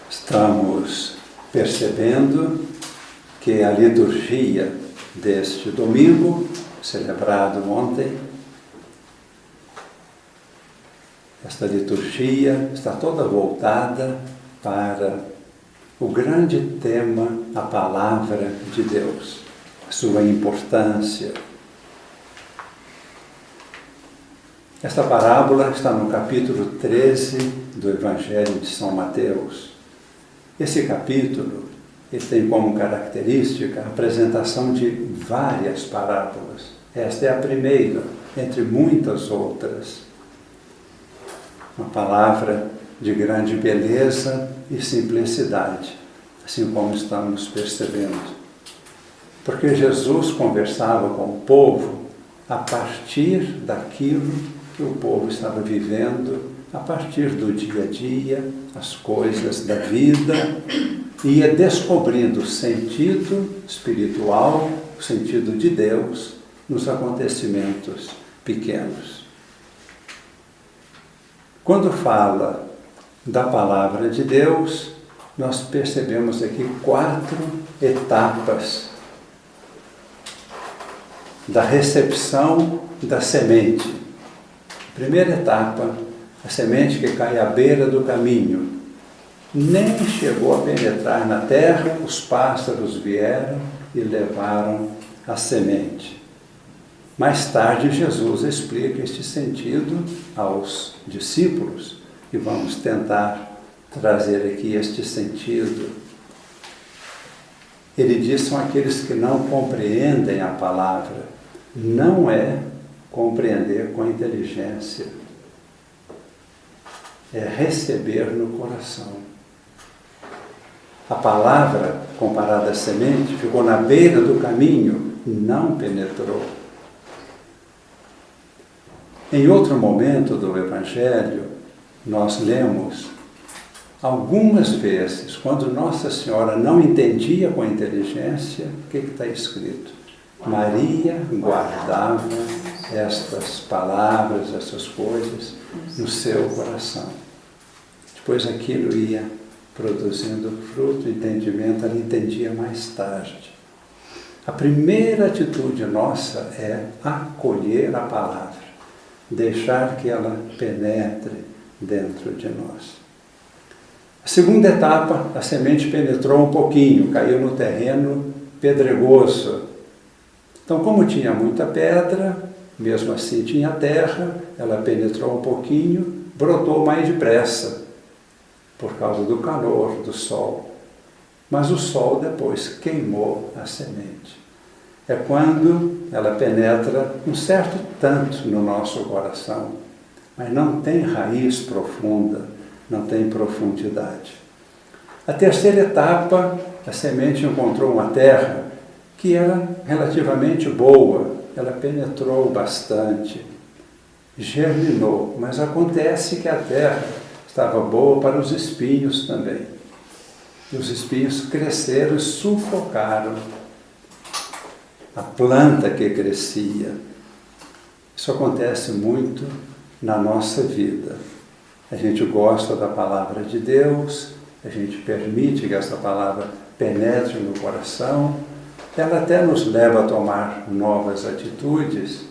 Estamos percebendo que a liturgia deste domingo, celebrado ontem, esta liturgia está toda voltada para o grande tema, a palavra de Deus, a sua importância. Esta parábola está no capítulo 13 do Evangelho de São Mateus. Esse capítulo ele tem como característica a apresentação de várias parábolas. Esta é a primeira, entre muitas outras. Uma palavra de grande beleza e simplicidade, assim como estamos percebendo. Porque Jesus conversava com o povo a partir daquilo que o povo estava vivendo, a partir do dia a dia, as coisas da vida, ia descobrindo o sentido espiritual, o sentido de Deus nos acontecimentos pequenos. Quando fala da palavra de Deus, nós percebemos aqui 4 etapas da recepção da semente. Primeira etapa, a semente que cai à beira do caminho. Nem chegou a penetrar na terra, os pássaros vieram e levaram a semente. Mais tarde, Jesus explica este sentido aos discípulos e vamos tentar trazer aqui este sentido. Ele diz: são aqueles que não compreendem a palavra. Não é compreender com inteligência, é receber no coração. A palavra, comparada à semente, ficou na beira do caminho, não penetrou. Em outro momento do Evangelho, nós lemos algumas vezes, quando Nossa Senhora não entendia com inteligência, o que está escrito? Maria guardava estas palavras, essas coisas, no seu coração. Depois aquilo ia produzindo fruto, entendimento, ela entendia mais tarde. A primeira atitude nossa é acolher a palavra, deixar que ela penetre dentro de nós. A segunda etapa, a semente penetrou um pouquinho, caiu no terreno pedregoso. Então, como tinha muita pedra, mesmo assim tinha terra, ela penetrou um pouquinho, brotou mais depressa, por causa do calor, do sol. Mas o sol depois queimou a semente. É quando ela penetra um certo tanto no nosso coração, mas não tem raiz profunda, não tem profundidade. A terceira etapa, a semente encontrou uma terra que era relativamente boa, ela penetrou bastante, germinou, mas acontece que a terra estava boa para os espinhos também. E os espinhos cresceram e sufocaram a planta que crescia. Isso acontece muito na nossa vida. A gente gosta da palavra de Deus, a gente permite que essa palavra penetre no coração, ela até nos leva a tomar novas atitudes,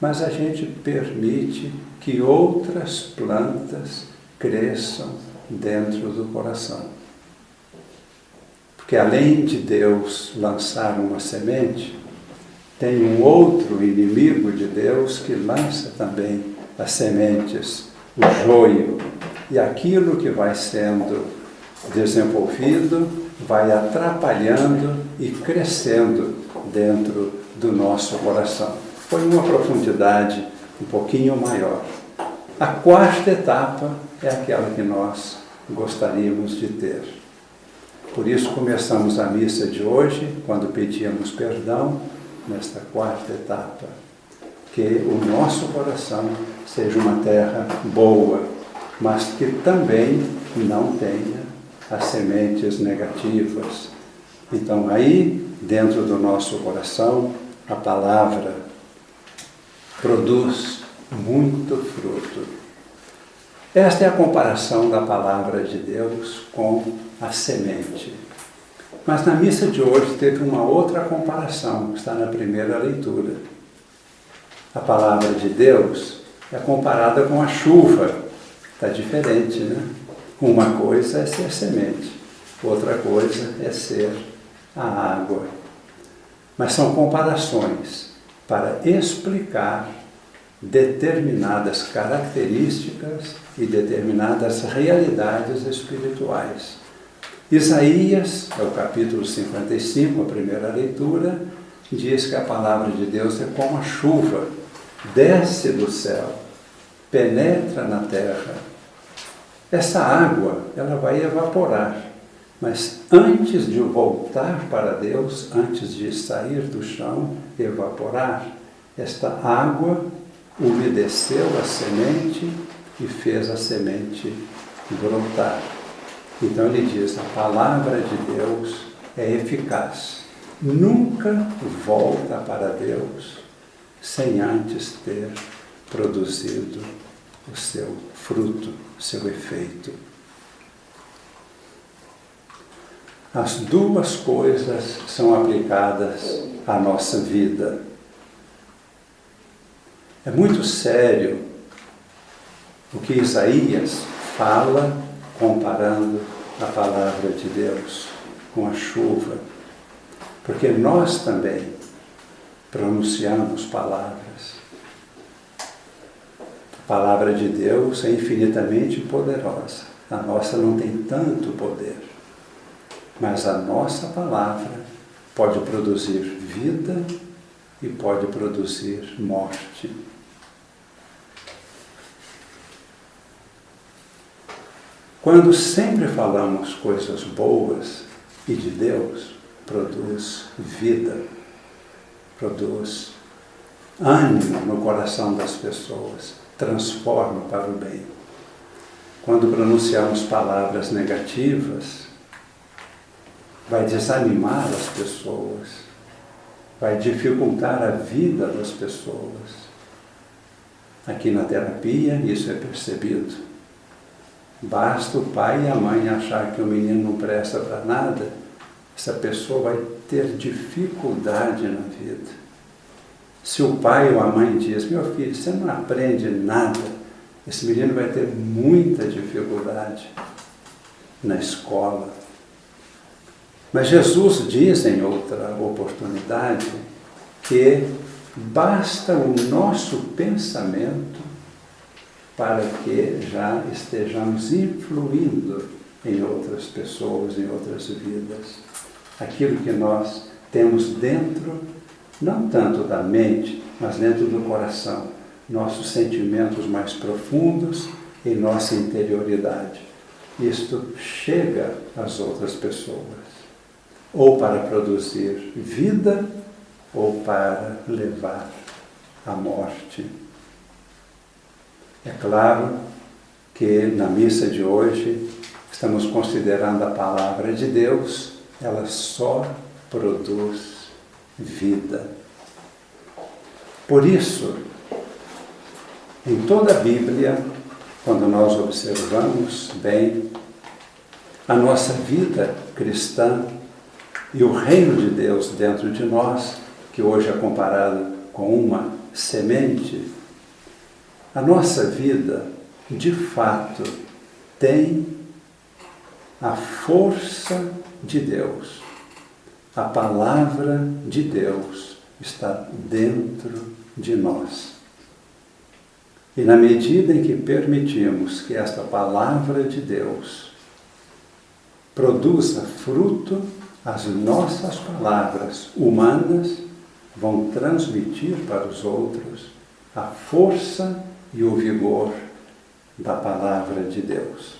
mas a gente permite que outras plantas cresçam dentro do coração. Porque além de Deus lançar uma semente, tem um outro inimigo de Deus que lança também as sementes, o joio. E aquilo que vai sendo desenvolvido vai atrapalhando e crescendo dentro do nosso coração. Foi uma profundidade um pouquinho maior. A quarta etapa é aquela que nós gostaríamos de ter. Por isso começamos a missa de hoje, quando pedíamos perdão, nesta quarta etapa. Que o nosso coração seja uma terra boa, mas que também não tenha as sementes negativas. Então aí, dentro do nosso coração, a palavra produz muito fruto. Esta é a comparação da palavra de Deus com a semente. Mas na missa de hoje teve uma outra comparação, que está na primeira leitura. A palavra de Deus é comparada com a chuva. Está diferente, né? Uma coisa é ser semente, outra coisa é ser a água. Mas são comparações para explicar determinadas características e determinadas realidades espirituais. Isaías, é o capítulo 55, a primeira leitura, diz que a palavra de Deus é como a chuva, desce do céu, penetra na terra. Essa água, ela vai evaporar, mas antes de voltar para Deus, antes de sair do chão, evaporar, esta água umedeceu a semente e fez a semente brotar. Então ele diz, a palavra de Deus é eficaz. Nunca volta para Deus sem antes ter produzido o seu fruto, o seu efeito. As duas coisas são aplicadas à nossa vida. É muito sério o que Isaías fala comparando a palavra de Deus com a chuva, porque nós também pronunciamos palavras. A palavra de Deus é infinitamente poderosa, a nossa não tem tanto poder, mas a nossa palavra pode produzir vida e pode produzir morte. Quando sempre falamos coisas boas e de Deus, produz vida, produz ânimo no coração das pessoas, transforma para o bem. Quando pronunciamos palavras negativas, vai desanimar as pessoas, vai dificultar a vida das pessoas. Aqui na terapia, isso é percebido. Basta o pai e a mãe achar que o menino não presta para nada, essa pessoa vai ter dificuldade na vida. Se o pai ou a mãe diz, meu filho, você não aprende nada, esse menino vai ter muita dificuldade na escola. Mas Jesus diz em outra oportunidade que basta o nosso pensamento para que já estejamos influindo em outras pessoas, em outras vidas. Aquilo que nós temos dentro, não tanto da mente, mas dentro do coração, nossos sentimentos mais profundos em nossa interioridade. Isto chega às outras pessoas, ou para produzir vida, ou para levar à morte. É claro que na missa de hoje estamos considerando a palavra de Deus, ela só produz vida. Por isso, em toda a Bíblia, quando nós observamos bem a nossa vida cristã e o reino de Deus dentro de nós, que hoje é comparado com uma semente, a nossa vida, de fato, tem a força de Deus. A palavra de Deus está dentro de nós. E na medida em que permitimos que esta palavra de Deus produza fruto, as nossas palavras humanas vão transmitir para os outros a força e o vigor da palavra de Deus.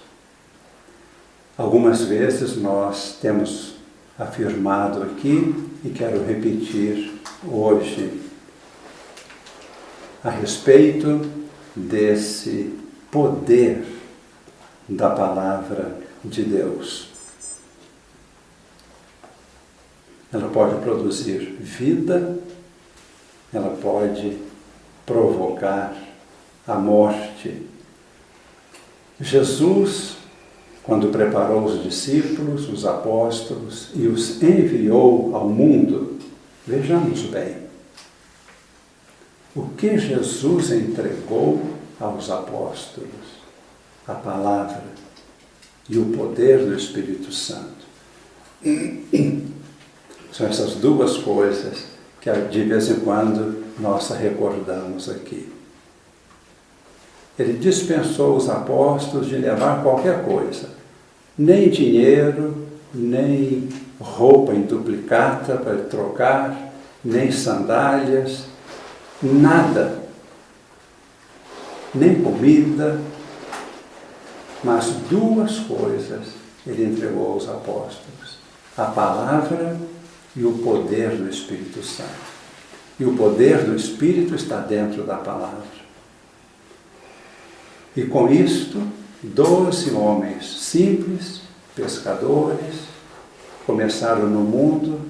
Algumas vezes nós temos afirmado aqui, e quero repetir hoje, a respeito desse poder da palavra de Deus. Ela pode produzir vida, ela pode provocar a morte. Jesus, quando preparou os discípulos, os apóstolos e os enviou ao mundo, vejamos bem, o que Jesus entregou aos apóstolos? A palavra e o poder do Espírito Santo. São essas duas coisas que de vez em quando nós recordamos aqui. Ele dispensou os apóstolos de levar qualquer coisa, nem dinheiro, nem roupa em duplicata para trocar, nem sandálias, nada, nem comida, mas duas coisas ele entregou aos apóstolos: a palavra e o poder do Espírito Santo. E o poder do Espírito está dentro da palavra. E com isto, 12 homens simples, pescadores, começaram no mundo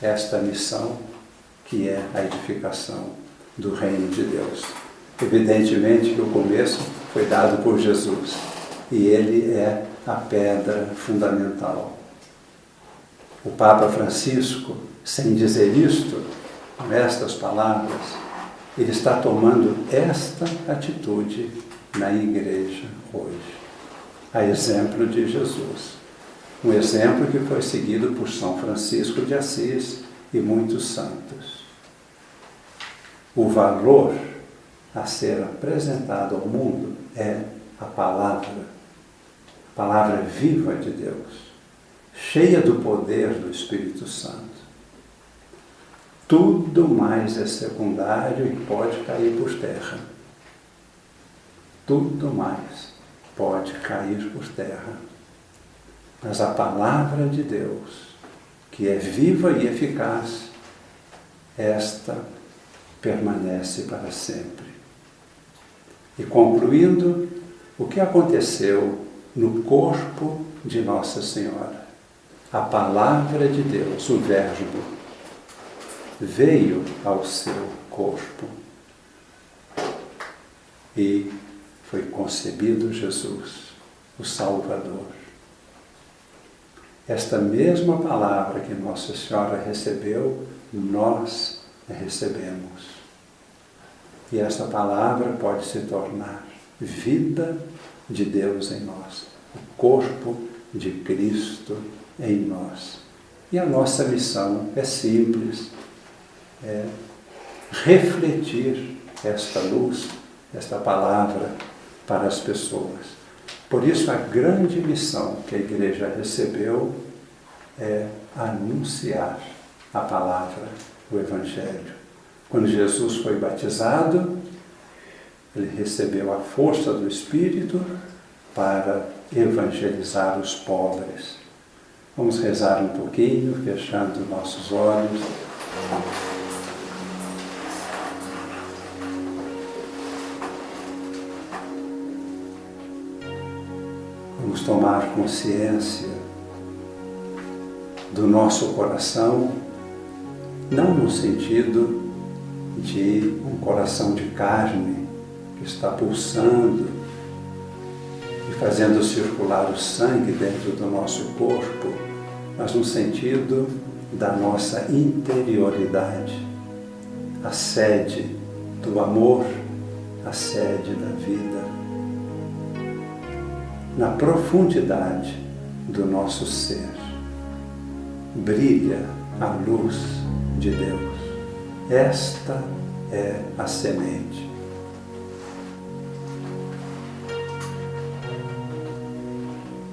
esta missão, que é a edificação do reino de Deus. Evidentemente que o começo foi dado por Jesus, e ele é a pedra fundamental. O Papa Francisco, sem dizer isto, com estas palavras, ele está tomando esta atitude na igreja hoje, a exemplo de Jesus. Um exemplo que foi seguido por São Francisco de Assis e muitos santos. O valor a ser apresentado ao mundo é a palavra viva de Deus, cheia do poder do Espírito Santo. Tudo mais é secundário e pode cair por terra. Tudo mais pode cair por terra. Mas a palavra de Deus, que é viva e eficaz, esta permanece para sempre. E concluindo, o que aconteceu no corpo de Nossa Senhora? A palavra de Deus, o Verbo, veio ao seu corpo e foi concebido Jesus, o Salvador. Esta mesma palavra que Nossa Senhora recebeu, nós recebemos. E essa palavra pode se tornar vida de Deus em nós, o corpo de Cristo em nós. E a nossa missão é simples, é refletir esta luz, esta palavra para as pessoas. Por isso, a grande missão que a Igreja recebeu é anunciar a palavra, o Evangelho. Quando Jesus foi batizado, ele recebeu a força do Espírito para evangelizar os pobres. Vamos rezar um pouquinho, fechando nossos olhos. Vamos tomar consciência do nosso coração, não no sentido de um coração de carne que está pulsando e fazendo circular o sangue dentro do nosso corpo, mas no sentido da nossa interioridade, a sede do amor, a sede da vida. Na profundidade do nosso ser, brilha a luz de Deus. Esta é a semente.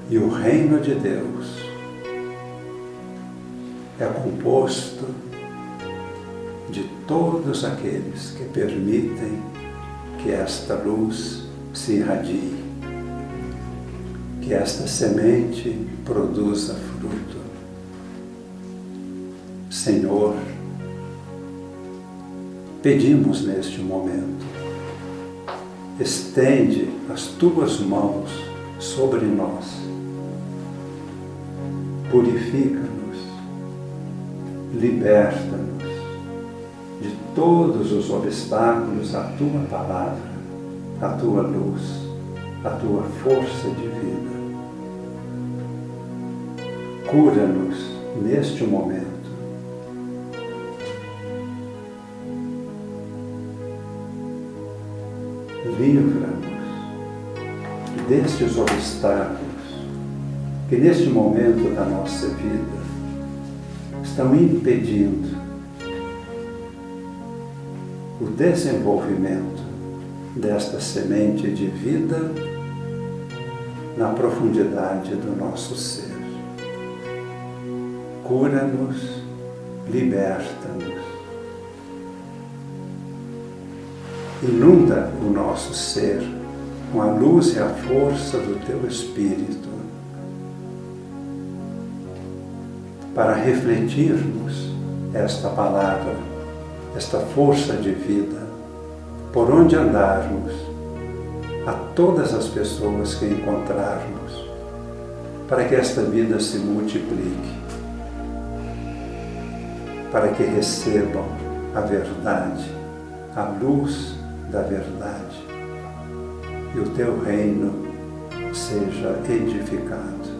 E o reino de Deus é composto de todos aqueles que permitem que esta luz se irradie, que esta semente produza fruto. Senhor, pedimos neste momento, estende as tuas mãos sobre nós, purifica-nos, liberta-nos de todos os obstáculos à tua palavra, à tua luz, a tua força de vida. Cura-nos neste momento. Livra-nos destes obstáculos que neste momento da nossa vida estão impedindo o desenvolvimento desta semente de vida na profundidade do nosso ser. Cura-nos, liberta-nos, inunda o nosso ser com a luz e a força do Teu Espírito, para refletirmos esta palavra, esta força de vida, por onde andarmos, a todas as pessoas que encontrarmos, para que esta vida se multiplique, para que recebam a verdade, a luz da verdade, e o Teu reino seja edificado.